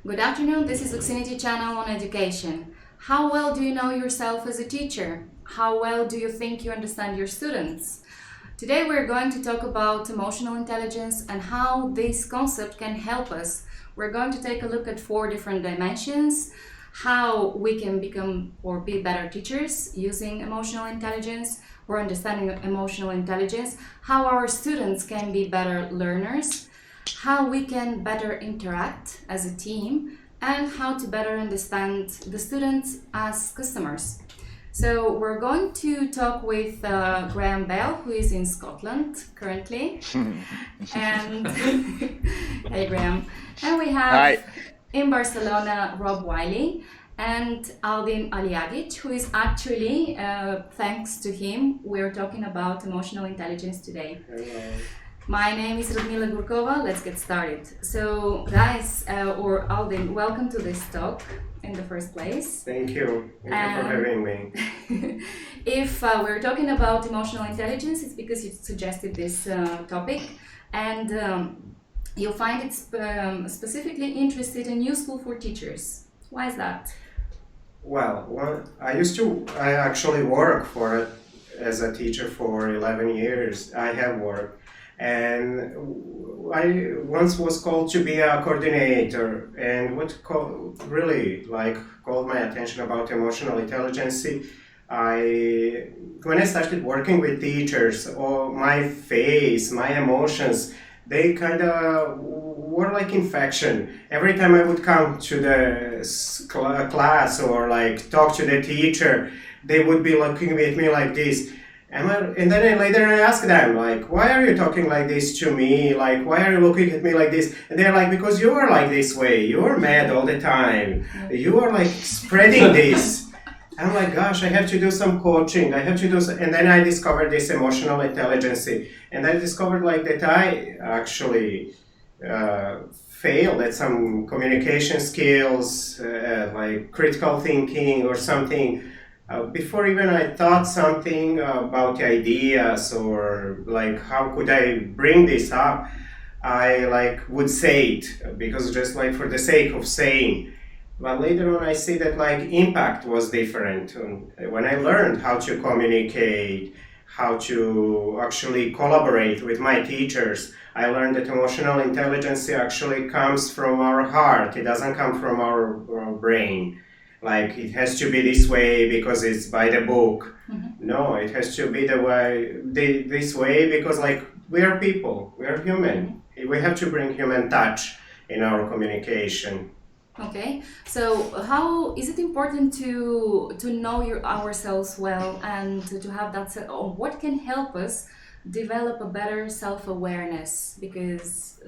Good afternoon, this is Luxinity Channel on Education. How well do you know yourself as a teacher? How well do you think you understand your students? Today we're going to talk about emotional intelligence and how this concept can help us. We're going to take a look at 4 different dimensions, how we can become or be better teachers using emotional intelligence or understanding emotional intelligence, how our students can be better learners, how we can better interact as a team, and how to better understand the students as customers. So we're going to talk with Graham Bell, who is in Scotland currently. And hey Graham. And we have Hi. in Barcelona Rob Wiley and Aldin Aliagic, who is actually, thanks to him, we're talking about emotional intelligence today. Hello. My name is Radmila Gurkova. Let's get started. So, guys, or Aldin, welcome to this talk in the first place. Thank you. Thank you for having me. If we're talking about emotional intelligence, it's because you suggested this topic, and you'll find it specifically interested in useful for teachers. Why is that? Well, I actually work as a teacher for 11 years. I have worked. And I once was called to be a coordinator, and really called my attention about emotional intelligence. When I started working with teachers, my face, my emotions, they kind of were like infection. Every time I would come to the class or talk to the teacher, they would be looking at me like this. And then later I ask them, why are you talking like this to me? Why are you looking at me like this? And they're like, because you are like this way. You are mad all the time. You are spreading this. I'm like, gosh, I have to do some coaching. And then I discovered this emotional intelligence. And I discovered that I actually failed at some communication skills, like critical thinking or something. Before even I thought something about the ideas or how could I bring this up, I would say it because just for the sake of saying. But later on I see that impact was different. When I learned how to communicate, how to actually collaborate with my teachers, I learned that emotional intelligence actually comes from our heart. It doesn't come from our brain. It has to be this way because it's by the book. Mm-hmm. No, it has to be this way because we are people, we are human. Mm-hmm. We have to bring human touch in our communication. Okay, so how is it important to know ourselves well and to have that? What can help us develop a better self-awareness? Because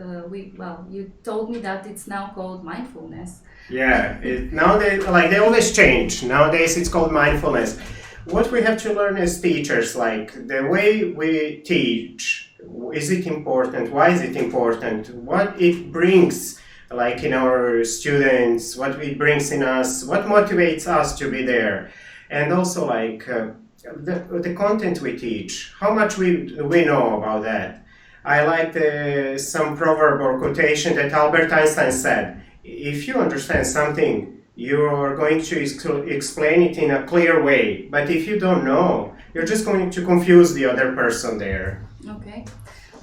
you told me that it's now called mindfulness. Yeah, nowadays, they always change. Nowadays, it's called mindfulness. What we have to learn as teachers, the way we teach, is it important? Why is it important? What it brings, in our students, what it brings in us, what motivates us to be there, and also the content we teach. How much we know about that? I like some proverb or quotation that Albert Einstein said. If you understand something, you're going to explain it in a clear way. But if you don't know, you're just going to confuse the other person there. Okay.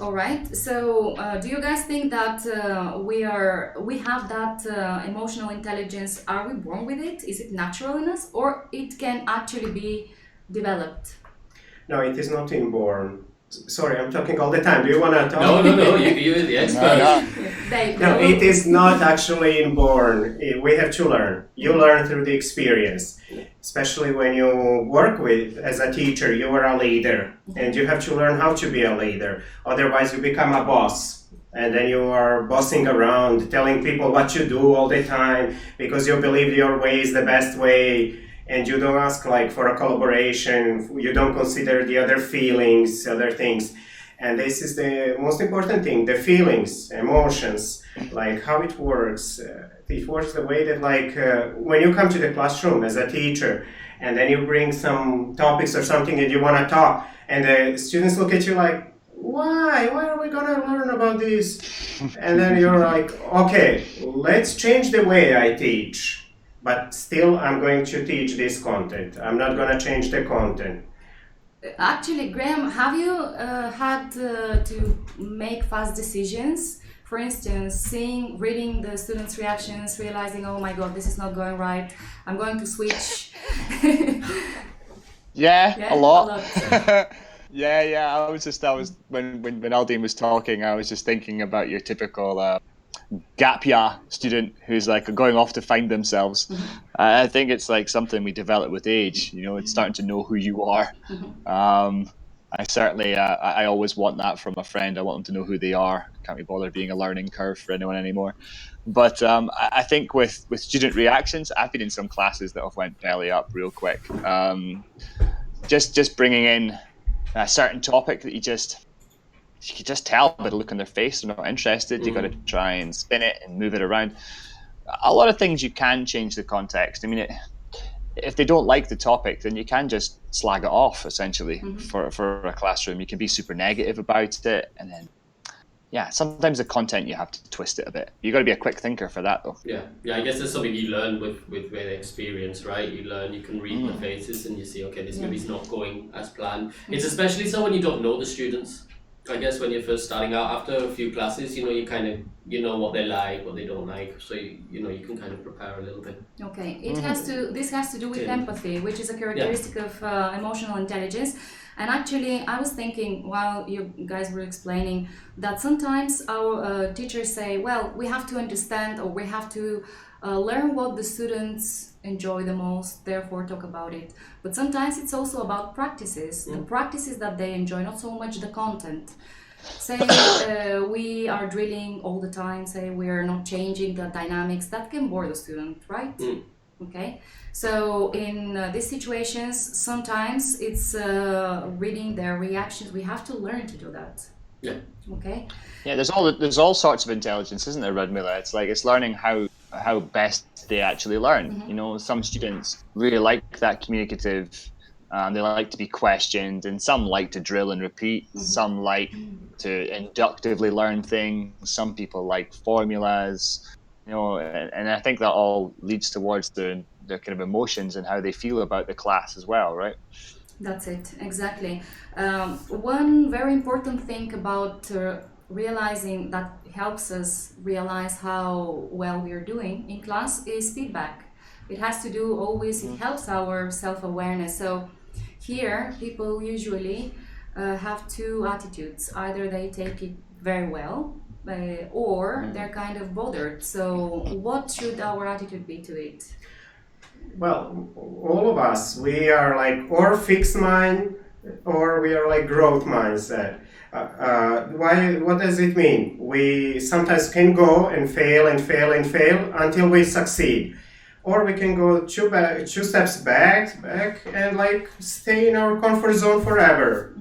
All right. So, do you guys think that we have that emotional intelligence? Are we born with it? Is it natural in us, or it can actually be developed? No, it is not inborn. Sorry, I'm talking all the time. Do you want to talk? No, you're the expert. No, it is not actually inborn. We have to learn. You learn through the experience. Especially when you work as a teacher, you are a leader. And you have to learn how to be a leader. Otherwise, you become a boss. And then you are bossing around, telling people what to do all the time because you believe your way is the best way. And you don't ask for a collaboration, you don't consider the other feelings, other things. And this is the most important thing, the feelings, emotions, how it works. It works the way that when you come to the classroom as a teacher and then you bring some topics or something and you want to talk and the students look at you why are we gonna learn about this? And then you're like, okay, let's change the way I teach, but still I'm going to teach this content. I'm not gonna change the content. Actually, Graham, have you had to make fast decisions? For instance, reading the students' reactions, realizing, oh my god, this is not going right, I'm going to switch. Yeah, a lot. A Yeah. I was when Aldine was talking, I was just thinking about your typical gap year student who's like going off to find themselves. I think it's like something we develop with age. You know, it's starting to know who you are. I certainly, I always want that from a friend. I want them to know who they are. Can't be bothered being a learning curve for anyone anymore. But I think with student reactions, I've been in some classes that have went belly up real quick. Just bringing in a certain topic that you can just tell by the look on their face they're not interested. You got to try and spin it and move it around. A lot of things you can change the context. I mean, if they don't like the topic, then you can just slag it off essentially for a classroom. You can be super negative about it, and then sometimes the content you have to twist it a bit. You got to be a quick thinker for that, though. Yeah. I guess that's something you learn with experience, right? You can read the faces and you see, okay, this maybe is not going as planned. It's especially so when you don't know the students. I guess when you're first starting out, after a few classes, you kind of what they like, what they don't like, so you can kind of prepare a little bit. Okay, this has to do with empathy, which is a characteristic of emotional intelligence. And actually, I was thinking while you guys were explaining that sometimes our teachers say, well, we have to understand, or we have to learn what the students enjoy the most, therefore talk about it. But sometimes it's also about practices, the practices that they enjoy, not so much the content. Say we are drilling all the time, say we are not changing the dynamics, that can bore the student, right? Okay, so in these situations, sometimes it's reading their reactions. We have to learn to do that. Yeah. Okay. Yeah, there's all sorts of intelligence, isn't there, Radmila? It's learning how best they actually learn. You know, some students really like that communicative. They like to be questioned, and some like to drill and repeat. Some like to inductively learn things. Some people like formulas. You know, and I think that all leads towards their kind of emotions and how they feel about the class as well, right? That's it, exactly. One very important thing about realizing that helps us realize how well we are doing in class is feedback. It has to do always, it helps our self-awareness. So here, people usually have two attitudes. Either they take it very well, or they're kind of bothered. So what should our attitude be to it? Well, all of us, we are like or fixed mind or we are like growth mindset. What does it mean? We sometimes can go and fail until we succeed. Or we can go two steps back and like stay in our comfort zone forever.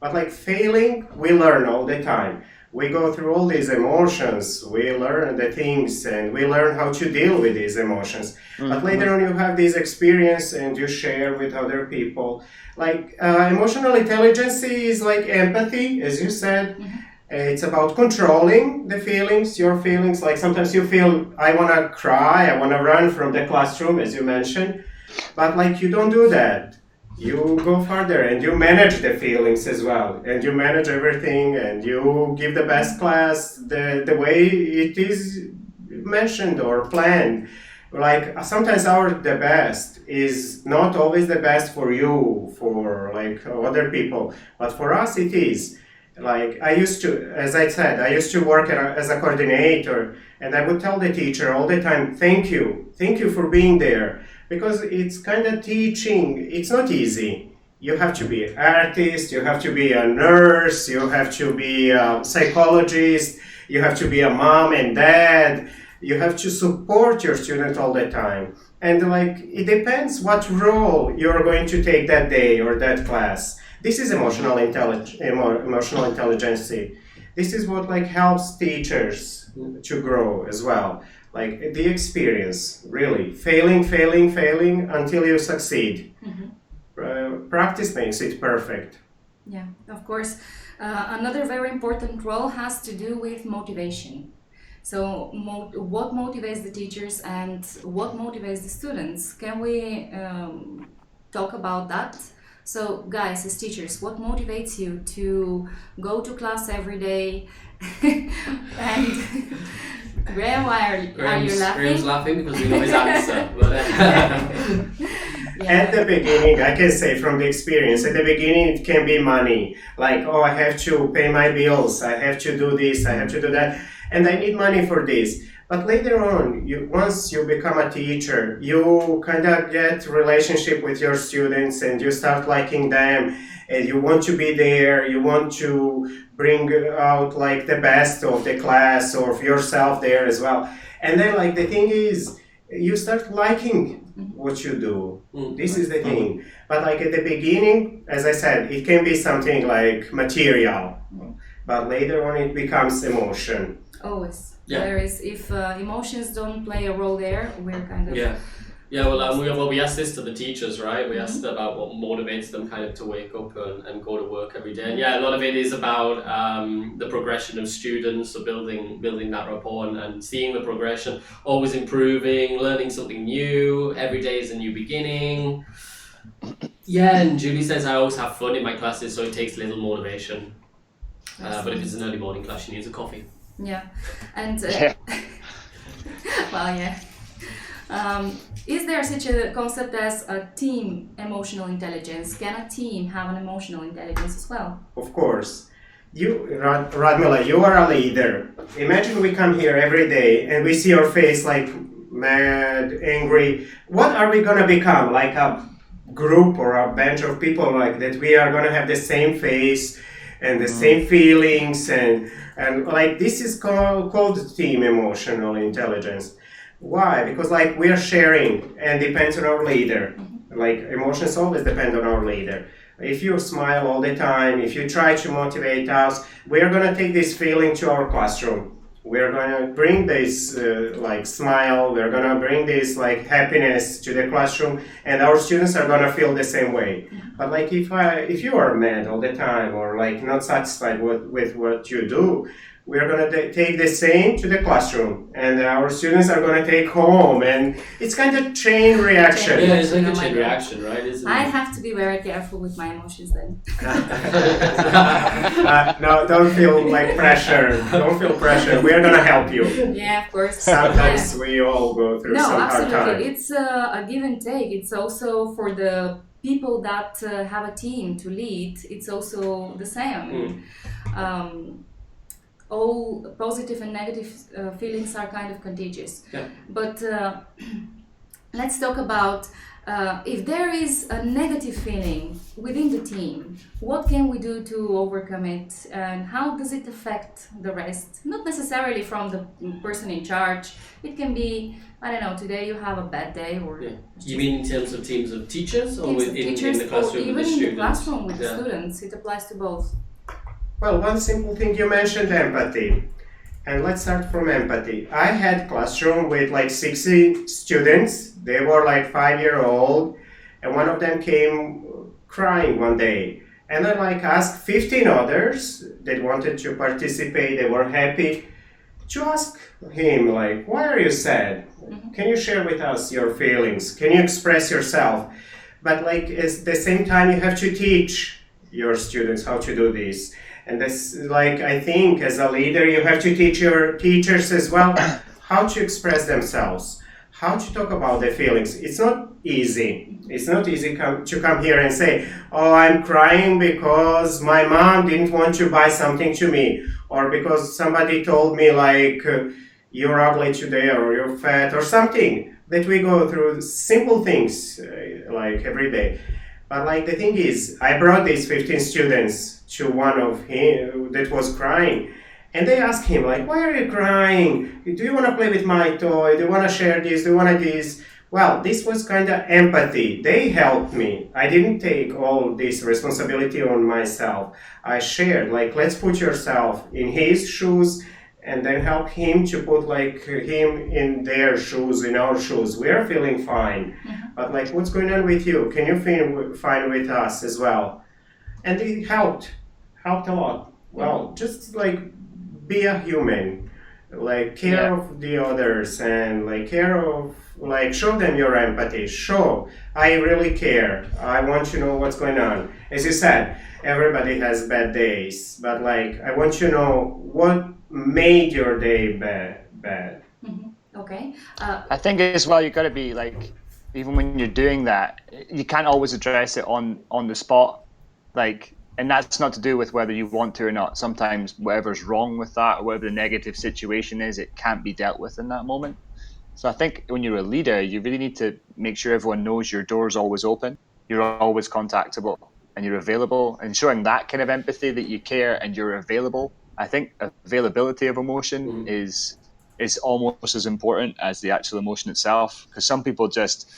But like failing, we learn all the time. We go through all these emotions, we learn the things, and we learn how to deal with these emotions. But later on you have this experience and you share with other people. Like emotional intelligence is like empathy, as you said. It's about controlling the feelings, your feelings. Like sometimes you feel, I want to cry, I want to run from the classroom, as you mentioned. But like you don't do that. You go further and you manage the feelings as well, and you manage everything, and you give the best class the way it is mentioned or planned. Like sometimes the best is not always the best for you, for like other people, but for us it is. Like I used to, as I said, I used to work as a coordinator, and I would tell the teacher all the time, thank you for being there. Because it's kind of teaching, it's not easy. You have to be an artist, you have to be a nurse, you have to be a psychologist, you have to be a mom and dad, you have to support your student all the time. And like, it depends what role you're going to take that day or that class. This is emotional intelligence. This is what like helps teachers to grow as well. Like the experience, really, failing until you succeed. Practice makes it perfect. Yeah, of course. Another very important role has to do with motivation. So, what motivates the teachers and what motivates the students? Can we talk about that? So, guys, as teachers, what motivates you to go to class every day? And Graham, why are you Graham's laughing? laughing because we know his answer. But, At the beginning, I can say from the experience, at the beginning it can be money. Like, oh, I have to pay my bills, I have to do this, I have to do that, and I need money for this. But later on, once you become a teacher, you kind of get relationship with your students and you start liking them and you want to be there, you want to bring out like the best of the class or of yourself there as well. And then like the thing is, you start liking what you do. This is the thing. But like at the beginning, as I said, it can be something like material, but later on it becomes emotion. Always. Yeah. There is, if emotions don't play a role there, we're kind of. yeah. Yeah, well, we asked this to the teachers, right? We asked about what motivates them kind of to wake up and go to work every day. And yeah, a lot of it is about the progression of students, so building that rapport and seeing the progression, always improving, learning something new. Every day is a new beginning. Yeah, and Julie says I always have fun in my classes, so it takes little motivation. But if it's an early morning class, she needs a coffee. Yeah, and Yeah. well, yeah. Is there such a concept as a team emotional intelligence? Can a team have an emotional intelligence as well? Of course. You, Radmila, you are a leader. Imagine we come here every day and we see your face like mad, angry. What are we gonna become? Like a group or a bunch of people like that we are gonna have the same face and the same feelings and like this is called team emotional intelligence. Why? Because like we are sharing and depends on our leader. Like emotions always depend on our leader. If you smile all the time, if you try to motivate us, we are going to take this feeling to our classroom. We're going to bring this like smile, we're going to bring this like happiness to the classroom, and our students are going to feel the same way. But like if you are mad all the time or like not satisfied with what you do, we're going to take the same to the classroom, and our students are going to take home, and it's kind of chain reaction. Yeah, it's like Oh a my chain God. reaction, right? Isn't I it? have to be very careful with my emotions then. No, don't feel like pressure. Don't feel pressure. We are going to help you. Yeah, of course. Sometimes we all go through No, some hard time. absolutely. It's a give and take. It's also for the people that have a team to lead. It's also the same. All positive and negative feelings are kind of contagious. Yeah. But let's talk about if there is a negative feeling within the team, what can we do to overcome it, and how does it affect the rest? Not necessarily from the person in charge. It can be, I don't know, today you have a bad day, or Yeah. You mean in terms of teams of teachers or teams of within teachers, in the classroom or with even the in students? the classroom with the Yeah. students. It applies to both. Well, one simple thing you mentioned, empathy. And let's start from empathy. I had classroom with like 60 students. They were like 5-year-old, and one of them came crying one day. And I like asked 15 others that wanted to participate, they were happy, to ask him like, why are you sad? Can you share with us your feelings? Can you express yourself? But like at the same time you have to teach your students how to do this. And this, like, I think as a leader, you have to teach your teachers as well how to express themselves, how to talk about their feelings. It's not easy. It's not easy to come here and say, oh, I'm crying because my mom didn't want to buy something to me, or because somebody told me, like, you're ugly today, or you're fat, or something that we go through simple things, like, every day. But like the thing is, I brought these 15 students to one of him that was crying, and they asked him like, why are you crying? Do you want to play with my toy? Do you want to share this? Do you want to this? Well, this was kind of empathy. They helped me. I didn't take all this responsibility on myself. I shared, like, let's put yourself in his shoes and then help him to put like him in their shoes, in our shoes. We're feeling fine. But like, what's going on with you? Can you feel fine with us as well? and it helped a lot. Well, just like be a human, like care Yeah. of the others, and like care of, like, show them your empathy. Show I really care. I want to know what's going on. As you said, everybody has bad days, but like I want to know what made your day bad. Okay. I think as well, you've got to be like, even when you're doing that, you can't always address it on the spot, like, and that's not to do with whether you want to or not. Sometimes whatever's wrong with that, or whatever the negative situation is, it can't be dealt with in that moment. So I think when you're a leader, you really need to make sure everyone knows your door's always open, you're always contactable, and you're available, and showing that kind of empathy that you care and you're available. I think availability of emotion is almost as important as the actual emotion itself, because some people just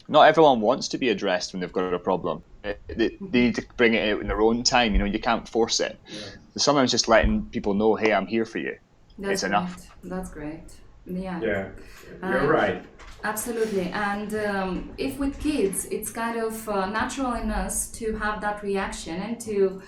not everyone wants to be addressed when they've got a problem. They need to bring it out in their own time. You can't force it. So sometimes just letting people know, hey, I'm here for you, That's is enough. great. That's great. Yeah. Yeah, you're right. Absolutely. And if with kids, it's kind of natural in us to have that reaction and to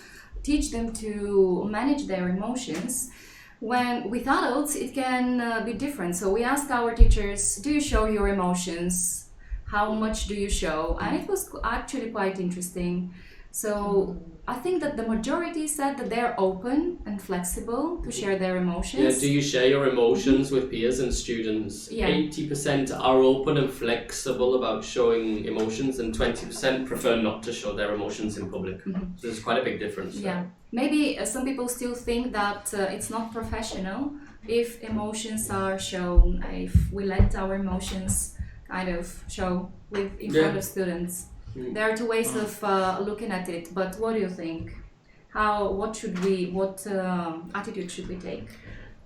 teach them to manage their emotions. When with adults, it can be different. So we ask our teachers, do you show your emotions? How much do you show? And it was actually quite interesting. So I think that the majority said that they're open and flexible to share their Yeah, emotions. do you share your emotions with peers and students? Yeah. 80% are open and flexible about showing emotions, and 20% prefer not to show their emotions in public. So there's quite a big difference. Yeah, maybe some people still think that it's not professional if emotions are shown, if we let our emotions kind of show in front Yeah. of students. There are two ways of looking at it, but what do you think? What attitude should we take?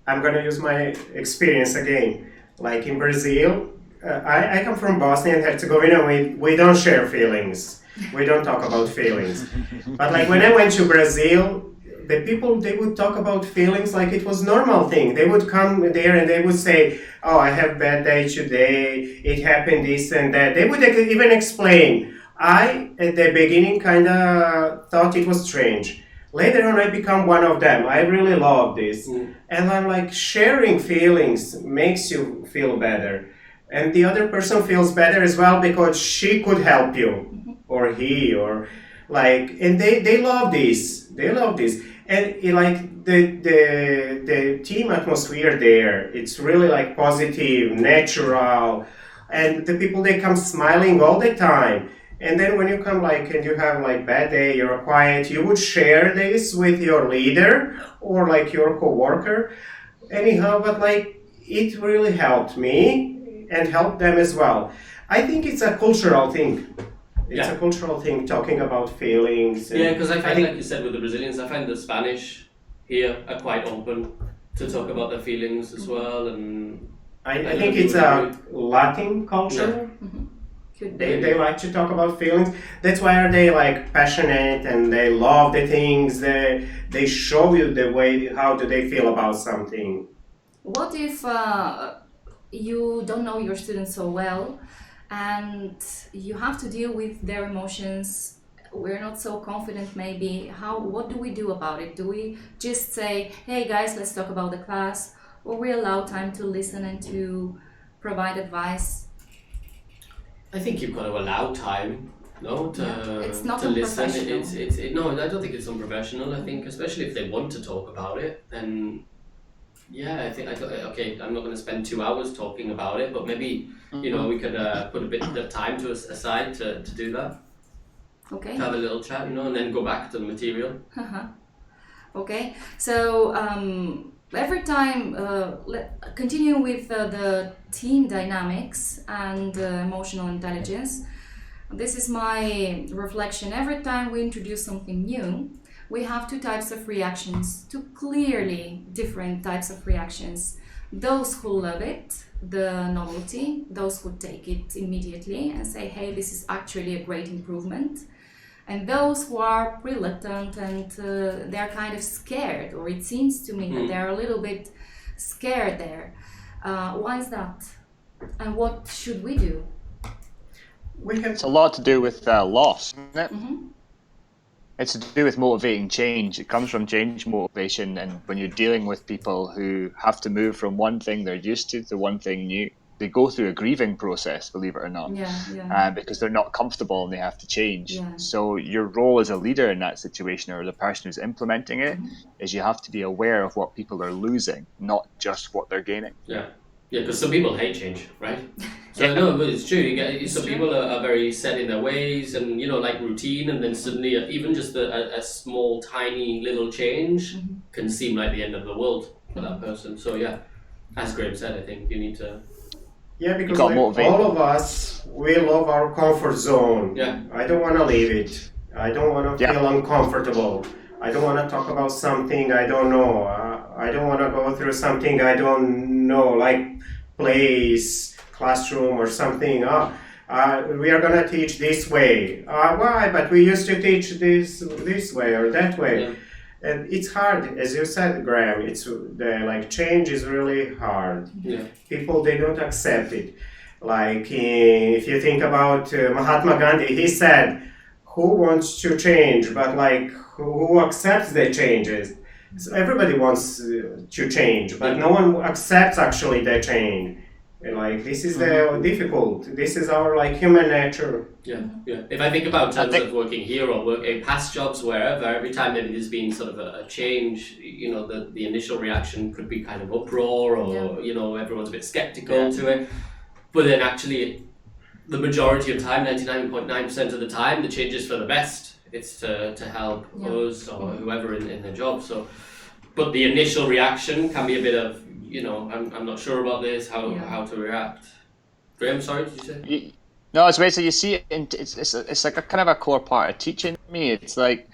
I'm gonna use my experience again. Like in Brazil, I come from Bosnia and Herzegovina. We don't share feelings. We don't talk about feelings. But like when I went to Brazil, the people, they would talk about feelings like it was normal thing. They would come there and they would say, "Oh, I have bad day today. It happened this and that." They would even explain. I at the beginning kind of thought it was strange. Later on, I become one of them. I really love this. And I'm like, sharing feelings makes you feel better. And the other person feels better as well because she could help you, or he, or like, and they love this. They love this. And like the team atmosphere there, it's really like positive, natural. And the people, they come smiling all the time. And then when you come like and you have like bad day, you're quiet, you would share this with your leader or like your coworker. Anyhow, but like it really helped me and helped them as well. I think it's a cultural thing. It's a cultural thing, talking about feelings. Yeah, because I find, think, like you said, with the Brazilians, I find the Spanish here are quite open to talk about their feelings as well. And I think it's a Latin culture. Could be. They like to talk about feelings. That's why are they like passionate and they love the things. They show you the way how do they feel about something. What if you don't know your students so well and you have to deal with their emotions? We're not so confident maybe. What do we do about it? Do we just say, hey guys, let's talk about the class? Or we allow time to listen and to provide advice? I think you've got to allow time, no, It's not to listen. unprofessional. No, I don't think it's unprofessional. I think, especially if they want to talk about it, then yeah, I think okay. I'm not going to spend 2 hours talking about it, but maybe we could put a bit of time aside to do that. Okay. Have a little chat, and then go back to the material. Okay, so every time, continue with the team dynamics and emotional intelligence. This is my reflection. Every time we introduce something new, we have two types of reactions, two clearly different types of reactions. Those who love it, the novelty, those who take it immediately and say, hey, this is actually a great improvement. And those who are reluctant and they're kind of scared, or it seems to me that they're a little bit scared there. Why is that? And what should we do? We have It's a lot to do with loss, isn't it? It's to do with motivating change. It comes from change motivation, and when you're dealing with people who have to move from one thing they're used to one thing new, they go through a grieving process, believe it or not, because they're not comfortable and they have to change. Yeah. So your role as a leader in that situation, or the person who's implementing it, is you have to be aware of what people are losing, not just what they're gaining. Yeah, because some people hate change, right? So no, but it's true. You get some people are very set in their ways, and like routine, and then suddenly even just a small, tiny little change can seem like the end of the world for that person. So yeah, as Graham said, I think you need to. Yeah, because like all of us, we love our comfort zone. Yeah. I don't want to leave it. I don't want to feel uncomfortable. I don't want to talk about something I don't know. I don't want to go through something I don't know, like place, classroom or something. We are going to teach this way. Why? But we used to teach this way or that way. Yeah. And it's hard, as you said, Graham. It's change is really hard. Yeah. People, they don't accept it. Like if you think about Mahatma Gandhi, he said, "Who wants to change?" But who accepts the changes? So everybody wants to change, but no one accepts actually the change. And this is the difficult. This is our human nature. Yeah. If I think about terms of working here or working past jobs, wherever, every time maybe there's been sort of a change, the initial reaction could be kind of uproar, or everyone's a bit skeptical to it. But then actually, the majority of time, 99.9% of the time, the change is for the best. It's to help us or whoever in the job. So, but the initial reaction can be a bit of, I'm not sure about this, how to react. Graham, sorry, did you say? No, it's basically, you see it, it's like a kind of a core part of teaching me. It's like,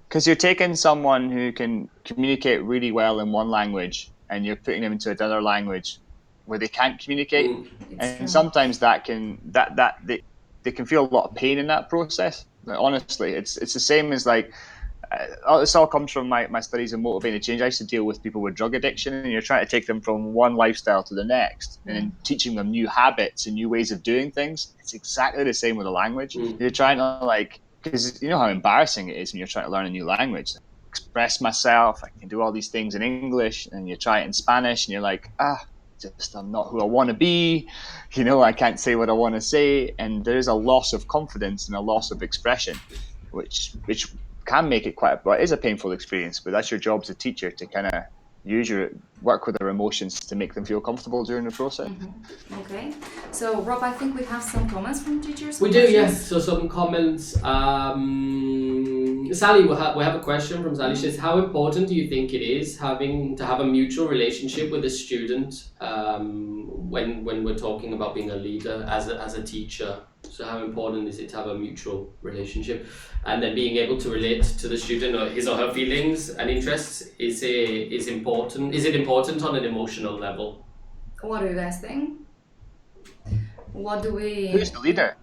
because you're taking someone who can communicate really well in one language and you're putting them into another language where they can't communicate. And sometimes they can feel a lot of pain in that process. Honestly, it's the same as this all comes from my studies in motivated change. I used to deal with people with drug addiction, and you're trying to take them from one lifestyle to the next, and then teaching them new habits and new ways of doing things. It's exactly the same with a language. You're trying to because you know how embarrassing it is when you're trying to learn a new language. Express myself, I can do all these things in English, and you try it in Spanish, and you're like, I'm not who I want to be. I can't say what I want to say, and there is a loss of confidence and a loss of expression, which can make it it is a painful experience, but that's your job as a teacher, to kind of work with their emotions to make them feel comfortable during the process. Okay, so Rob, I think we have some comments from teachers. We do, yes. So some comments. Sally, we have a question from Sally. She says, how important do you think it is to have a mutual relationship with a student when we're talking about being a leader as a teacher? So how important is it to have a mutual relationship, and then being able to relate to the student or his or her feelings and interests is important? Is it important on an emotional level? What do you guys think? Who's the leader?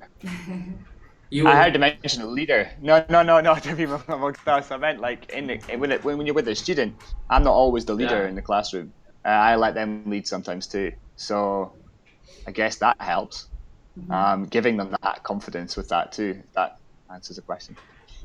You. I heard to mention a leader. No. To be amongst us, I meant when you're with a student, I'm not always the leader in the classroom. I let them lead sometimes too. So I guess that helps. Giving them that confidence with that too. That answers the question.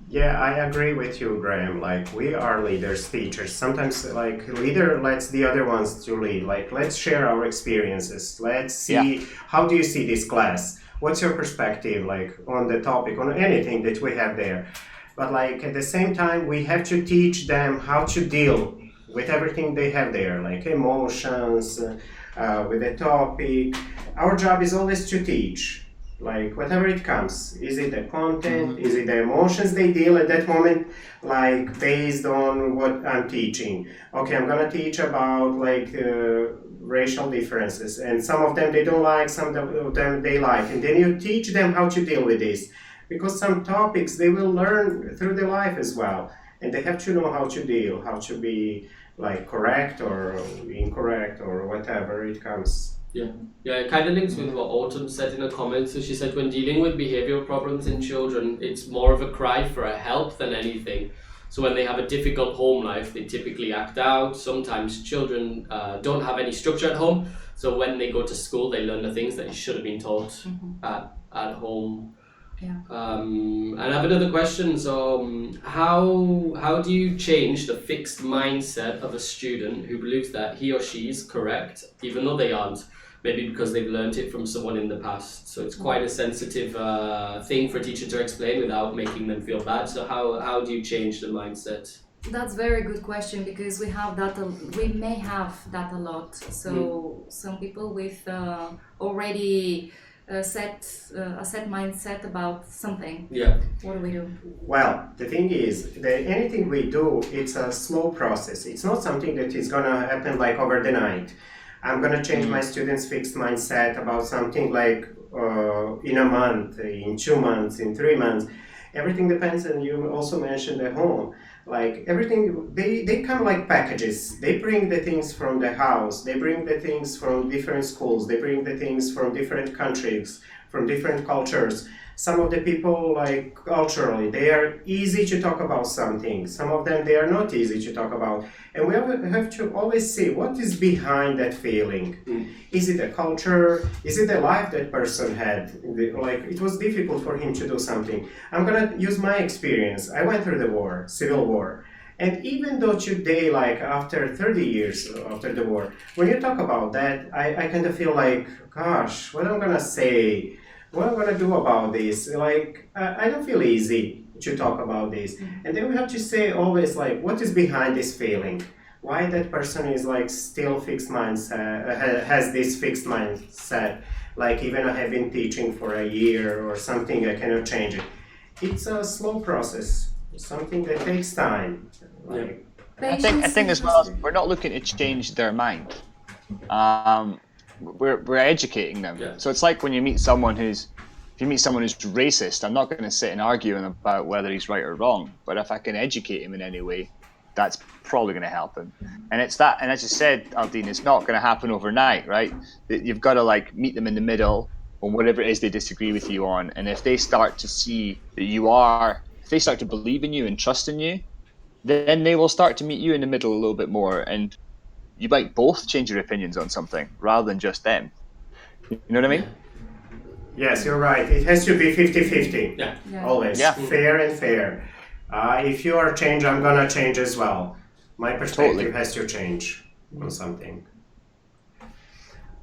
Yeah, I agree with you, Graham. We are leaders, teachers. Sometimes leader lets the other ones to lead. Let's share our experiences. Let's see, how do you see this class? What's your perspective on the topic, on anything that we have there? But at the same time, we have to teach them how to deal with everything they have there, emotions, with the topic. Our job is always to teach, whatever it comes. Is it the content? Is it the emotions they deal at that moment? Based on what I'm teaching. Okay, I'm gonna teach about racial differences, and some of them they don't like, some of them they like, and then you teach them how to deal with this, because some topics they will learn through their life as well, and they have to know how to deal, how to be correct or incorrect or whatever it comes. Yeah, it kind of links with what Autumn said in her comments. So she said, when dealing with behavioural problems in children, it's more of a cry for a help than anything. So when they have a difficult home life, they typically act out. Sometimes children don't have any structure at home. So when they go to school, they learn the things that should have been taught at home. Yeah. And I have another question. So, how do you change the fixed mindset of a student who believes that he or she is correct, even though they aren't? Maybe because they've learned it from someone in the past. So it's quite a sensitive thing for a teacher to explain without making them feel bad. So how do you change the mindset? That's a very good question, because we have that. We may have that a lot. So some people with already a set mindset about something. Yeah. What do we do? Well, the thing is that anything we do, it's a slow process. It's not something that is gonna happen like over the night. I'm gonna change my students' fixed mindset about something like in a month, in 2 months, in 3 months. Everything depends, and you also mentioned the home. Like everything, they come like packages. They bring the things from the house. They bring the things from different schools. They bring the things from different countries, from different cultures. Some of the people, like culturally, they are easy to talk about something. Some of them, they are not easy to talk about. And we have to always see what is behind that feeling. Is it a culture? Is it the life that person had? Like, it was difficult for him to do something. I'm gonna use my experience. I went through the war, civil war. And even though today, like after 30 years after the war, when you talk about that, I kind of feel like, gosh, what am I gonna say? What am I gonna do about this? Like, I don't feel easy to talk about this. And then we have to say always, like, what is behind this feeling? Why that person is like still fixed mindset, has this fixed mindset? Like, even I have been teaching for a year or something, I cannot change it. It's a slow process, something that takes time. Like, I think as well, we're not looking to change their mind. We're educating them. Yeah. So it's like when you meet someone who's racist, I'm not going to sit and argue about whether he's right or wrong. But if I can educate him in any way, that's probably going to help him. And it's that. And as you said, Aldine, it's not going to happen overnight, right? You've got to like meet them in the middle on whatever it is they disagree with you on. And if they start to see that if they start to believe in you and trust in you, then they will start to meet you in the middle a little bit more. And you might both change your opinions on something rather than just them. You know what I mean? yes, you're right. It has to be 50-50. Yeah. Always. Yeah. Fair and fair. If you are change, I'm gonna change as well. My perspective Totally. has to change on something.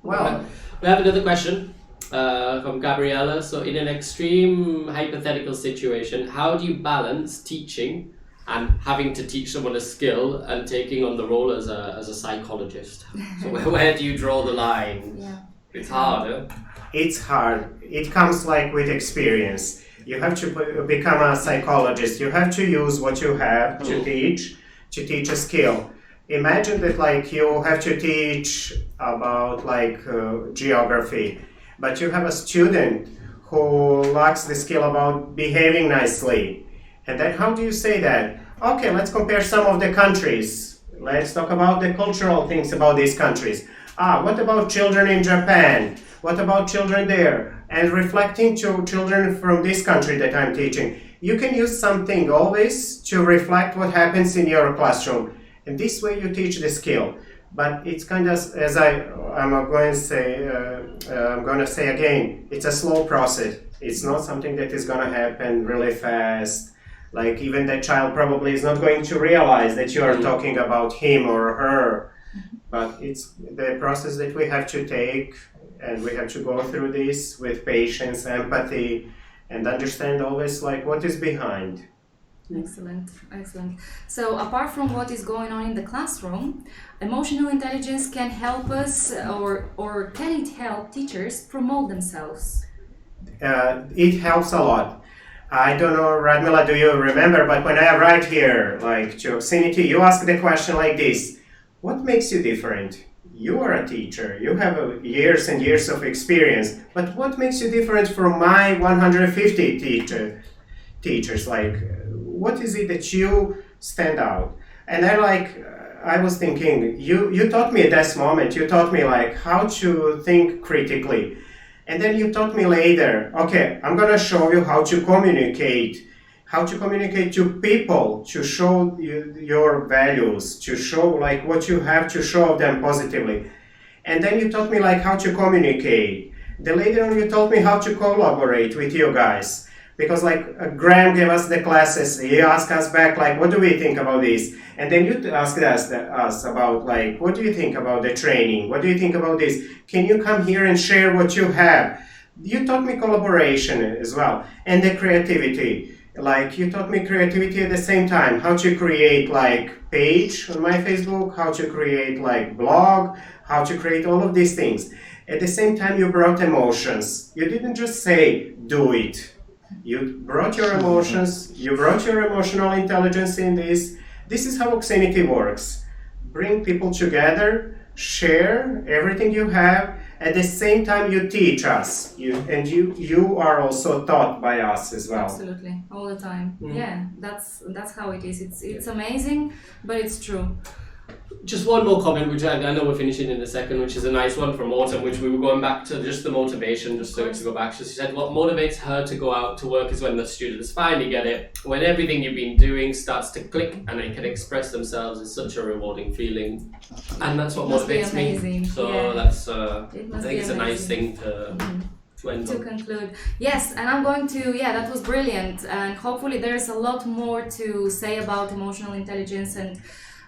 Well, We have another question from Gabriella. So, in an extreme hypothetical situation, how do you balance teaching and having to teach someone a skill and taking on the role as a psychologist? So, where do you draw the line? Yeah. It's hard, huh? it's hard. It comes like with experience. You have to become a psychologist. You have to use what you have to teach a skill. Imagine that like you have to teach about like geography, but you have a student who lacks the skill about behaving nicely. And then how do you say that? Okay, let's compare some of the countries. Let's talk about the cultural things about these countries. What about children in Japan? What about children there? And reflecting to children from this country that I'm teaching. You can use something always to reflect what happens in your classroom. And this way you teach the skill. But it's kind of, as I'm going to say again, it's a slow process. It's not something that is going to happen really fast. Like even that child probably is not going to realize that you are talking about him or her. But it's the process that we have to take, and we have to go through this with patience, empathy, and understand always like what is behind. Excellent, excellent. So apart from what is going on in the classroom, emotional intelligence can help us, or can it help teachers promote themselves? It helps a lot. I don't know, Radmila, do you remember, but when I arrived here, like to Obscenity, you asked the question like this: what makes you different? You are a teacher, you have years and years of experience, but what makes you different from my 150 teachers? Like, what is it that you stand out? And I was thinking, you taught me at this moment, you taught me like how to think critically. And then you taught me later, okay, I'm gonna show you how to communicate to people, to show your values, to show like what you have to show them positively. And then you taught me like how to communicate. Then later on you taught me how to collaborate with you guys. Because like Graham gave us the classes, he asked us back like, what do we think about this? And then you asked us about like, what do you think about the training? What do you think about this? Can you come here and share what you have? You taught me collaboration as well, and the creativity. Like you taught me creativity at the same time, how to create like page on my Facebook, how to create like blog, how to create all of these things. At the same time, you brought emotions. You didn't just say, do it. You brought your emotions, you brought your emotional intelligence in this. This is how Oxenity works. Bring people together, share everything you have. At the same time, you teach us. You are also taught by us as well. Absolutely, all the time. Yeah, that's how it is. It's amazing, but it's true. Just one more comment, which I know we're finishing in a second, which is a nice one from Autumn, which we were going back to just the motivation, just to go back. So she said what motivates her to go out to work is when the students finally get it, when everything you've been doing starts to click and they can express themselves. It's such a rewarding feeling, and that's what motivates me. So yeah. That's I think it's a nice thing to end to on. conclude. Yes, and I'm going to, that was brilliant, and hopefully there's a lot more to say about emotional intelligence and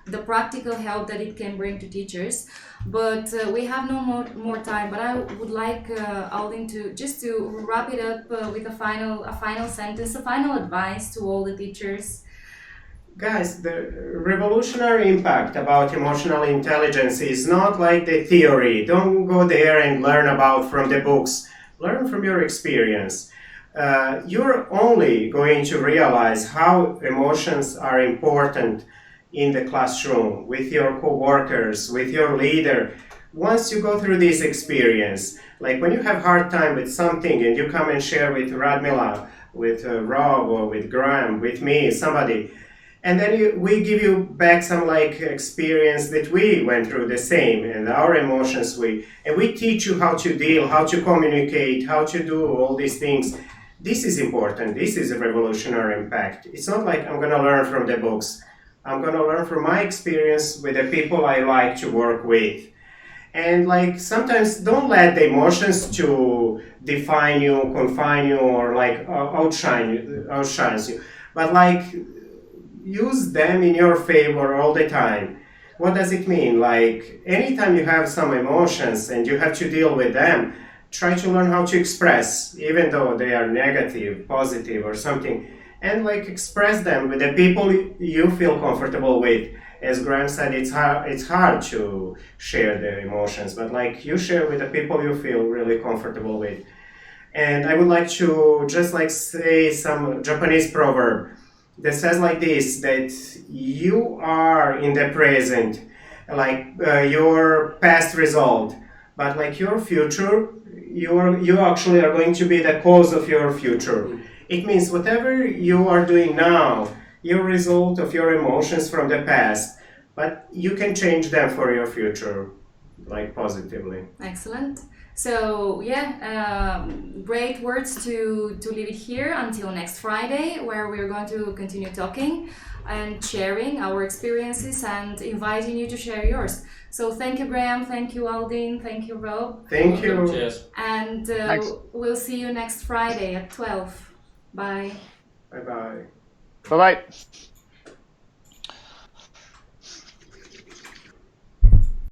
the practical help that it can bring to teachers, but we have no more time. But I would like Aldin to wrap it up with a final sentence, a final advice to all the teachers. Guys, the revolutionary impact about emotional intelligence is not like the theory. Don't go there and learn about from the books. Learn from your experience. You're only going to realize how emotions are important in the classroom, with your co-workers, with your leader. Once you go through this experience, like when you have hard time with something and you come and share with Radmila, with Rob, or with Graham, with me, somebody, and then we give you back some like experience that we went through the same, and our emotions, we teach you how to deal, how to communicate, how to do all these things. This is important. This is a revolutionary impact. It's not like I'm gonna learn from the books. I'm gonna learn from my experience with the people I like to work with. And like sometimes don't let the emotions to define you, confine you, or like outshines you. But like use them in your favor all the time. What does it mean? Like anytime you have some emotions and you have to deal with them, try to learn how to express, even though they are negative, positive, or something. And like express them with the people you feel comfortable with. As Graham said, it's hard to share the emotions, but like you share with the people you feel really comfortable with. And I would like to just like say some Japanese proverb that says like this, that you are in the present, like your past result, but like your future, you actually are going to be the cause of your future. It means whatever you are doing now, you're a result of your emotions from the past, but you can change them for your future, like positively. Excellent. So great words to leave it here until next Friday, where we're going to continue talking and sharing our experiences and inviting you to share yours. So thank you, Graham. Thank you, Aldin. Thank you, Rob. Thank you. Cheers. And we'll see you next Friday at 12. Bye. Bye-bye. Bye-bye.